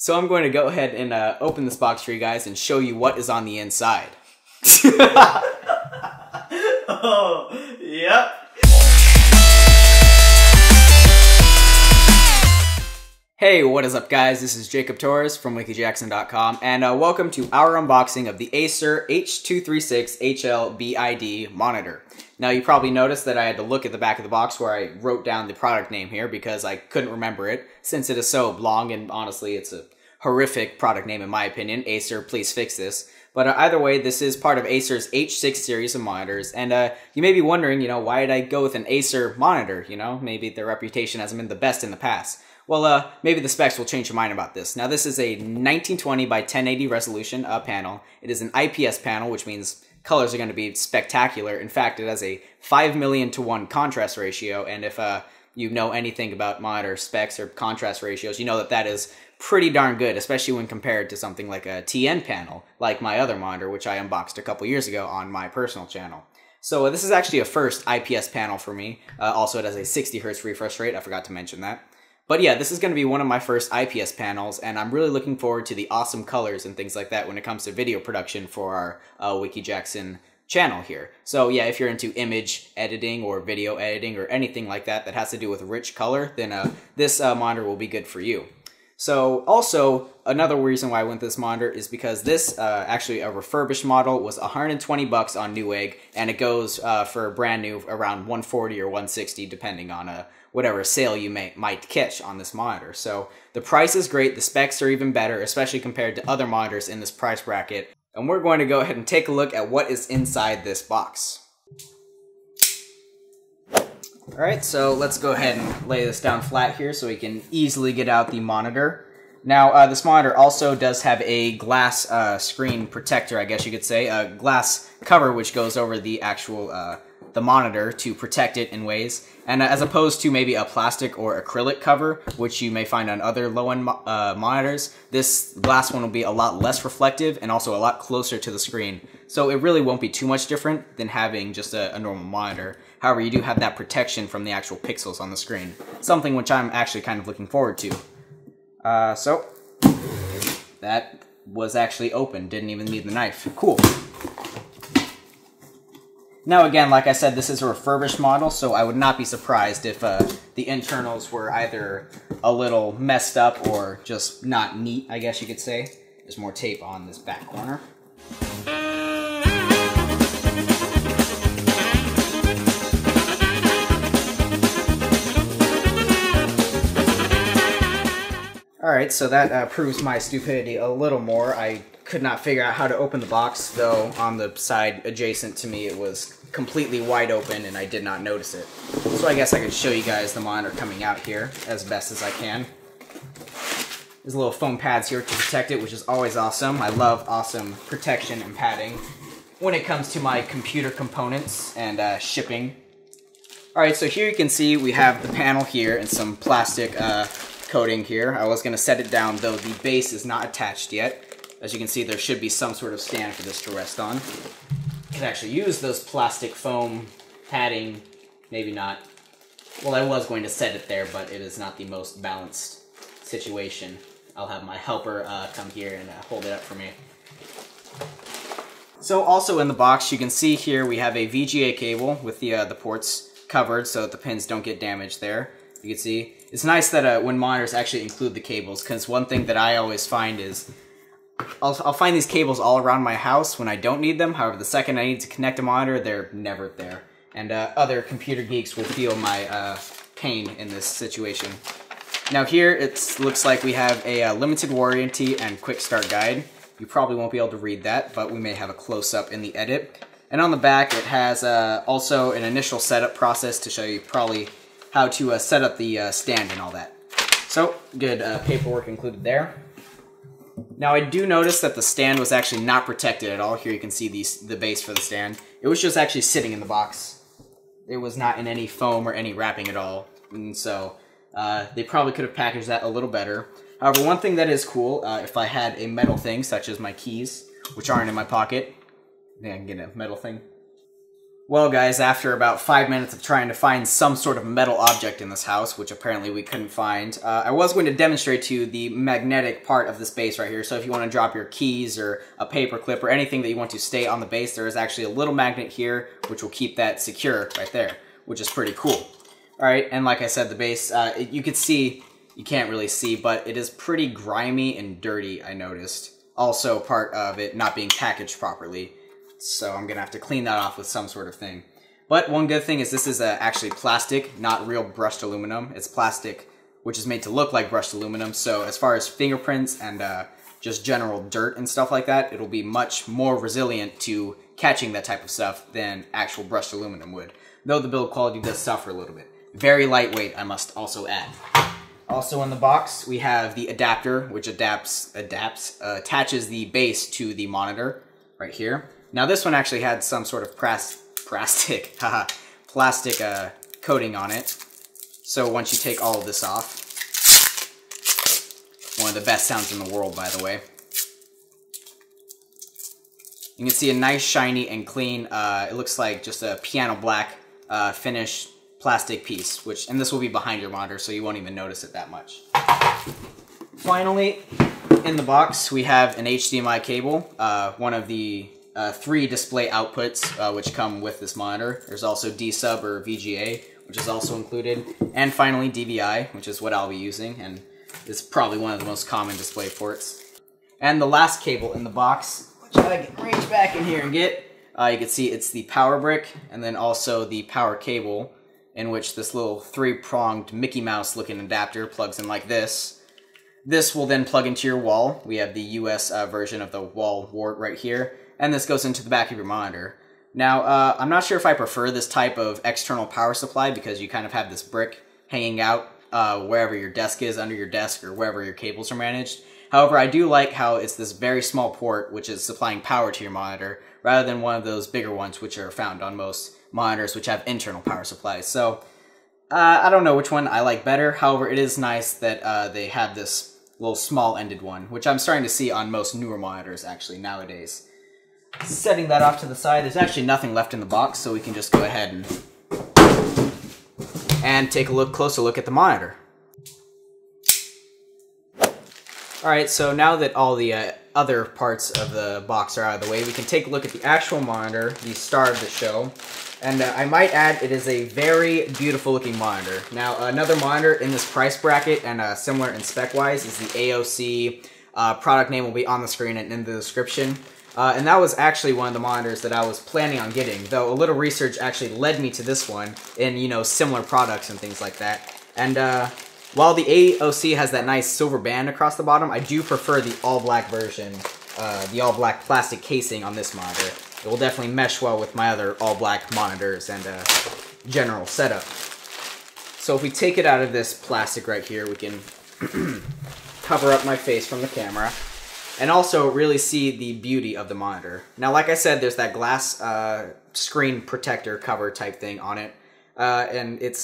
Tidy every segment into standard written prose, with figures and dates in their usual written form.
So I'm going to go ahead and open this box for you guys and show you what is on the inside. Oh, yep. Hey, what is up guys? This is Jacob Torres from WikiJackson.com and welcome to our unboxing of the Acer H236HLbid monitor. Now you probably noticed that I had to look at the back of the box where I wrote down the product name here because I couldn't remember it since it is so long and honestly it's a horrific product name in my opinion. Acer, please fix this. But either way, this is part of Acer's H6 series of monitors, and you may be wondering, why did I go with an Acer monitor? Maybe their reputation hasn't been the best in the past. Well, maybe the specs will change your mind about this. Now, this is a 1920 by 1080 resolution panel. It is an IPS panel, which means colors are going to be spectacular. In fact, it has a 5 million to 1 contrast ratio, and if you know anything about monitor specs or contrast ratios, you know that that is pretty darn good, especially when compared to something like a TN panel, like my other monitor, which I unboxed a couple years ago on my personal channel. So this is actually a first IPS panel for me. Also, it has a 60 Hz refresh rate. I forgot to mention that. But yeah, this is going to be one of my first IPS panels, and I'm really looking forward to the awesome colors and things like that when it comes to video production for our WikiJackson channel here. So yeah, if you're into image editing or video editing or anything like that that has to do with rich color, then this monitor will be good for you. So also, another reason why I went this monitor is because this, actually a refurbished model, was 120 bucks on Newegg, and it goes for brand new around 140 or 160 depending on whatever sale you might catch on this monitor. So the price is great, the specs are even better, especially compared to other monitors in this price bracket. And we're going to go ahead and take a look at what is inside this box. Alright, so let's go ahead and lay this down flat here so we can easily get out the monitor. Now, this monitor also does have a glass screen protector, I guess you could say, a glass cover which goes over the actual the monitor to protect it in ways, and as opposed to maybe a plastic or acrylic cover, which you may find on other low-end monitors, this glass one will be a lot less reflective and also a lot closer to the screen. So it really won't be too much different than having just a normal monitor. However, you do have that protection from the actual pixels on the screen, something which I'm actually kind of looking forward to. So that was actually open, didn't even need the knife. Cool. Now again, like I said, this is a refurbished model, so I would not be surprised if the internals were either a little messed up or just not neat, I guess you could say. There's more tape on this back corner. Alright, so that proves my stupidity a little more. I could not figure out how to open the box, though on the side adjacent to me it was completely wide open and I did not notice it. So I guess I could show you guys the monitor coming out here as best as I can. There's little foam pads here to protect it, which is always awesome. I love awesome protection and padding when it comes to my computer components and shipping. Alright, so here you can see we have the panel here and some plastic coating here. I was going to set it down, though the base is not attached yet. As you can see, there should be some sort of stand for this to rest on. You can actually use those plastic foam padding, maybe not. Well, I was going to set it there, but it is not the most balanced situation. I'll have my helper come here and hold it up for me. So also in the box, you can see here we have a VGA cable with the ports covered so that the pins don't get damaged there. You can see it's nice that when monitors actually include the cables, because one thing that I always find is I'll find these cables all around my house when I don't need them. However, the second I need to connect a monitor, they're never there. And other computer geeks will feel my pain in this situation. Now here, it looks like we have a limited warranty and quick start guide. You probably won't be able to read that, but we may have a close-up in the edit. And on the back, it has also an initial setup process to show you probably how to set up the stand and all that. So, good paperwork included there. Now I do notice that the stand was actually not protected at all. Here you can see the base for the stand. It was just actually sitting in the box. It was not in any foam or any wrapping at all. And so they probably could have packaged that a little better. However, one thing that is cool, if I had a metal thing such as my keys, which aren't in my pocket, yeah, I can get a metal thing. Well guys, after about 5 minutes of trying to find some sort of metal object in this house, which apparently we couldn't find, I was going to demonstrate to you the magnetic part of this base right here. So if you want to drop your keys or a paper clip or anything that you want to stay on the base, there is actually a little magnet here which will keep that secure right there, which is pretty cool. Alright, and like I said, the base, you can see, you can't really see, but it is pretty grimy and dirty, I noticed. Also part of it not being packaged properly. So I'm going to have to clean that off with some sort of thing. But one good thing is this is actually plastic, not real brushed aluminum. It's plastic, which is made to look like brushed aluminum. So as far as fingerprints and just general dirt and stuff like that, it'll be much more resilient to catching that type of stuff than actual brushed aluminum would. Though the build quality does suffer a little bit. Very lightweight, I must also add. Also in the box, we have the adapter, which attaches the base to the monitor right here. Now this one actually had some sort of plastic coating on it. So once you take all of this off, one of the best sounds in the world, by the way. You can see a nice, shiny, and clean, it looks like just a piano black finished plastic piece, and this will be behind your monitor, so you won't even notice it that much. Finally, in the box, we have an HDMI cable, one of the 3 display outputs which come with this monitor. There's also D-sub or VGA, which is also included. And finally DVI, which is what I'll be using, and it's probably one of the most common display ports. And the last cable in the box, which I can reach back in here and get, you can see it's the power brick, and then also the power cable, in which this little 3-pronged Mickey Mouse looking adapter plugs in like this. This will then plug into your wall. We have the US version of the wall wart right here. And this goes into the back of your monitor. Now, I'm not sure if I prefer this type of external power supply because you kind of have this brick hanging out wherever your desk is, under your desk, or wherever your cables are managed. However, I do like how it's this very small port which is supplying power to your monitor, rather than one of those bigger ones which are found on most monitors which have internal power supplies. So, I don't know which one I like better. However, it is nice that they have this little small-ended one, which I'm starting to see on most newer monitors actually nowadays. Setting that off to the side, there's actually nothing left in the box, so we can just go ahead and take a closer look at the monitor. Alright, so now that all the other parts of the box are out of the way, we can take a look at the actual monitor, the star of the show. And I might add, it is a very beautiful looking monitor. Now, another monitor in this price bracket and similar in spec-wise is the AOC. Product name will be on the screen and in the description. And that was actually one of the monitors that I was planning on getting, though a little research actually led me to this one in, you know, similar products and things like that. And while the AOC has that nice silver band across the bottom, I do prefer the all-black version, the all-black plastic casing on this monitor. It will definitely mesh well with my other all-black monitors and general setup. So if we take it out of this plastic right here, we can cover up my face from the camera. And also really see the beauty of the monitor. Now, like I said, there's that glass screen protector cover type thing on it. And it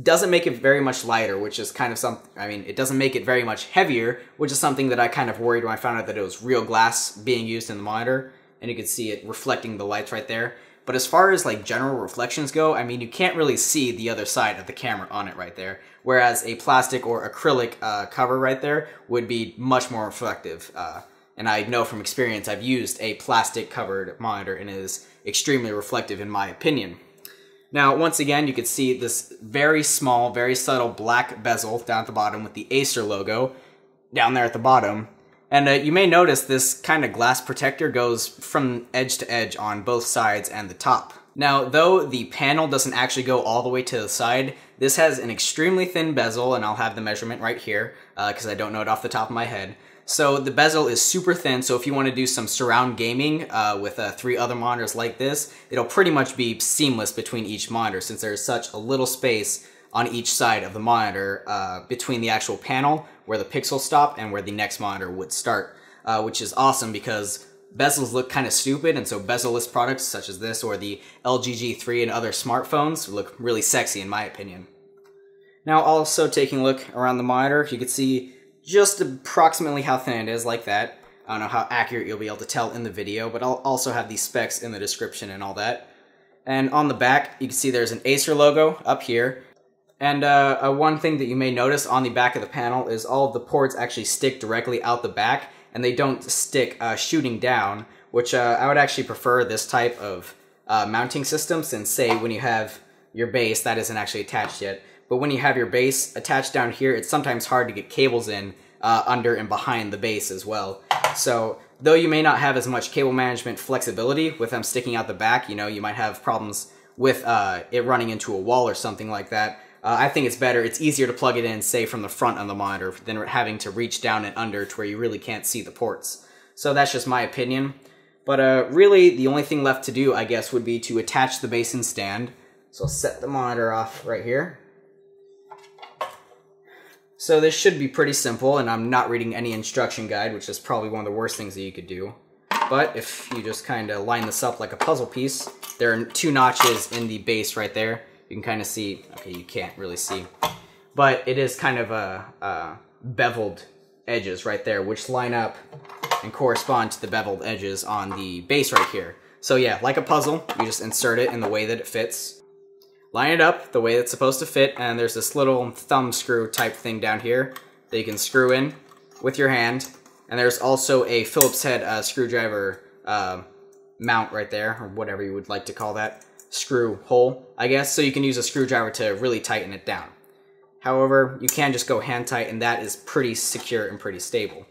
doesn't make it very much lighter, which is kind of something, I mean, it doesn't make it very much heavier, which is something that I kind of worried when I found out that it was real glass being used in the monitor. And you can see it reflecting the lights right there. But as far as like general reflections go, I mean, you can't really see the other side of the camera on it right there. Whereas a plastic or acrylic cover right there would be much more reflective. And I know from experience I've used a plastic covered monitor and it is extremely reflective in my opinion. Now once again you can see this very small, very subtle black bezel down at the bottom with the Acer logo down there at the bottom. And you may notice this kind of glass protector goes from edge to edge on both sides and the top. Now though the panel doesn't actually go all the way to the side, this has an extremely thin bezel, and I'll have the measurement right here because I don't know it off the top of my head. So the bezel is super thin, so if you want to do some surround gaming with 3 other monitors like this, it'll pretty much be seamless between each monitor since there's such a little space on each side of the monitor between the actual panel where the pixels stop and where the next monitor would start, which is awesome because bezels look kind of stupid, and so bezel-less products such as this or the LG G3 and other smartphones look really sexy in my opinion. Now also taking a look around the monitor, you can see just approximately how thin it is, like that. I don't know how accurate you'll be able to tell in the video, but I'll also have these specs in the description and all that. And on the back, you can see there's an Acer logo up here. And one thing that you may notice on the back of the panel is all of the ports actually stick directly out the back, and they don't stick shooting down, which I would actually prefer this type of mounting system, since say when you have your base, that isn't actually attached yet, but when you have your base attached down here, it's sometimes hard to get cables in under and behind the base as well. So though you may not have as much cable management flexibility with them sticking out the back, you know, you might have problems with it running into a wall or something like that. I think it's better, it's easier to plug it in, say, from the front of the monitor than having to reach down and under to where you really can't see the ports. So that's just my opinion. But really, the only thing left to do, I guess, would be to attach the base and stand. So I'll set the monitor off right here. So this should be pretty simple, and I'm not reading any instruction guide, which is probably one of the worst things that you could do. But if you just kind of line this up like a puzzle piece, there are 2 notches in the base right there. You can kind of see, okay, you can't really see, but it is kind of beveled edges right there, which line up and correspond to the beveled edges on the base right here. So yeah, like a puzzle, you just insert it in the way that it fits. Line it up the way it's supposed to fit, and there's this little thumb screw type thing down here that you can screw in with your hand. And there's also a Phillips head screwdriver mount right there, or whatever you would like to call that. Screw hole, I guess, so you can use a screwdriver to really tighten it down. However, you can just go hand tight, and that is pretty secure and pretty stable.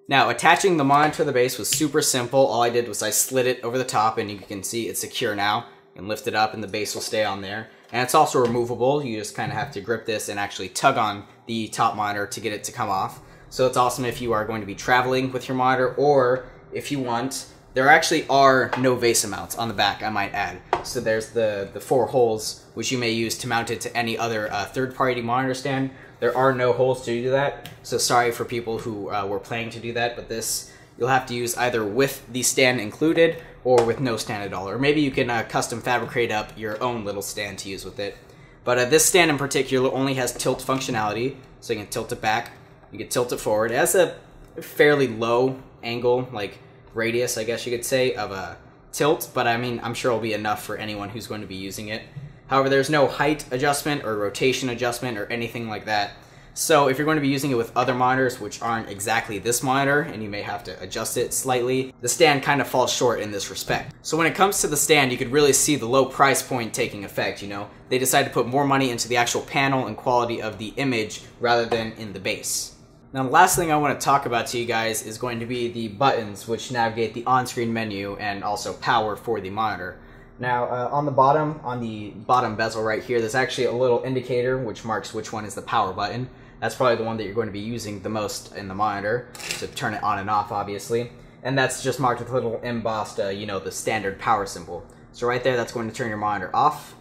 Now, attaching the monitor to the base was super simple. All I did was I slid it over the top, and you can see it's secure now. You can lift it up, and the base will stay on there. And it's also removable. You just kind of have to grip this and actually tug on the top monitor to get it to come off. So it's awesome if you are going to be traveling with your monitor, or if you want. There actually are no VESA mounts on the back, I might add. So there's the 4 holes, which you may use to mount it to any other third-party monitor stand. There are no holes to do that, so sorry for people who were planning to do that, but this you'll have to use either with the stand included or with no stand at all. Or maybe you can custom fabricate up your own little stand to use with it. But this stand in particular only has tilt functionality, so you can tilt it back, you can tilt it forward. It has a fairly low angle, like radius, I guess you could say, of a tilt, but I mean, I'm sure it'll be enough for anyone who's going to be using it. However, there's no height adjustment or rotation adjustment or anything like that. So if you're going to be using it with other monitors, which aren't exactly this monitor, and you may have to adjust it slightly, the stand kind of falls short in this respect. So when it comes to the stand, you could really see the low price point taking effect, you know? They decided to put more money into the actual panel and quality of the image rather than in the base. Now, the last thing I want to talk about to you guys is going to be the buttons, which navigate the on-screen menu and also power for the monitor. Now, on the bottom bezel right here, there's actually a little indicator which marks which one is the power button. That's probably the one that you're going to be using the most in the monitor, to turn it on and off, obviously. And that's just marked with a little embossed, you know, the standard power symbol. So right there, that's going to turn your monitor off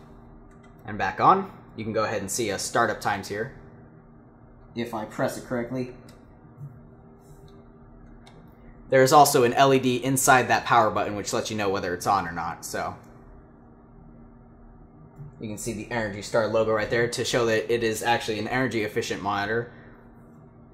and back on. You can go ahead and see startup times here, if I press it correctly. There's also an LED inside that power button which lets you know whether it's on or not. So you can see the Energy Star logo right there to show that it is actually an energy efficient monitor.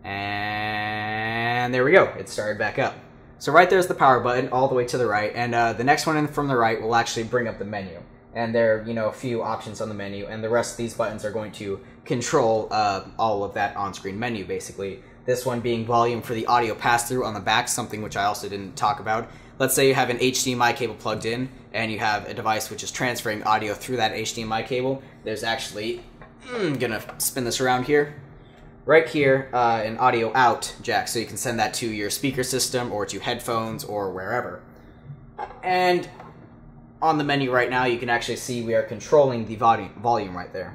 And there we go, it started back up. So right there's the power button all the way to the right, and the next one in from the right will actually bring up the menu. And there are, you know, a few options on the menu, and the rest of these buttons are going to control all of that on-screen menu, basically. This one being volume for the audio pass-through on the back, something which I also didn't talk about. Let's say you have an HDMI cable plugged in, and you have a device which is transferring audio through that HDMI cable. There's actually, I'm gonna spin this around here, right here, an audio out jack, so you can send that to your speaker system or to headphones or wherever. And on the menu right now, you can actually see we are controlling the volume right there.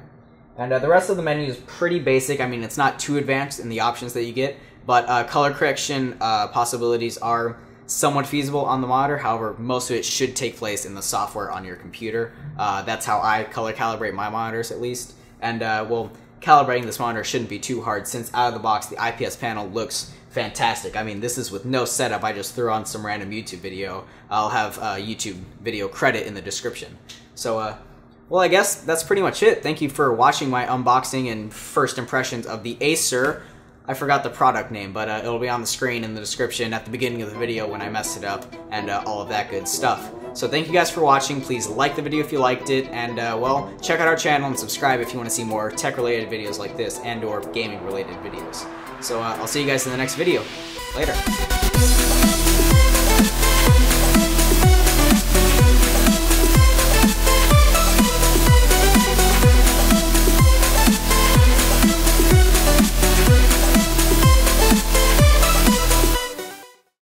And the rest of the menu is pretty basic. I mean, it's not too advanced in the options that you get, but color correction possibilities are somewhat feasible on the monitor. However, most of it should take place in the software on your computer. That's how I color calibrate my monitors, at least. And, well, calibrating this monitor shouldn't be too hard, since out of the box, the IPS panel looks fantastic. I mean, this is with no setup. I just threw on some random YouTube video. I'll have YouTube video credit in the description. So, well, I guess that's pretty much it. Thank you for watching my unboxing and first impressions of the Acer. I forgot the product name, but it'll be on the screen in the description at the beginning of the video when I mess it up, and all of that good stuff. So thank you guys for watching. Please like the video if you liked it, and well, check out our channel and subscribe if you want to see more tech-related videos like this and/or gaming-related videos. So I'll see you guys in the next video. Later.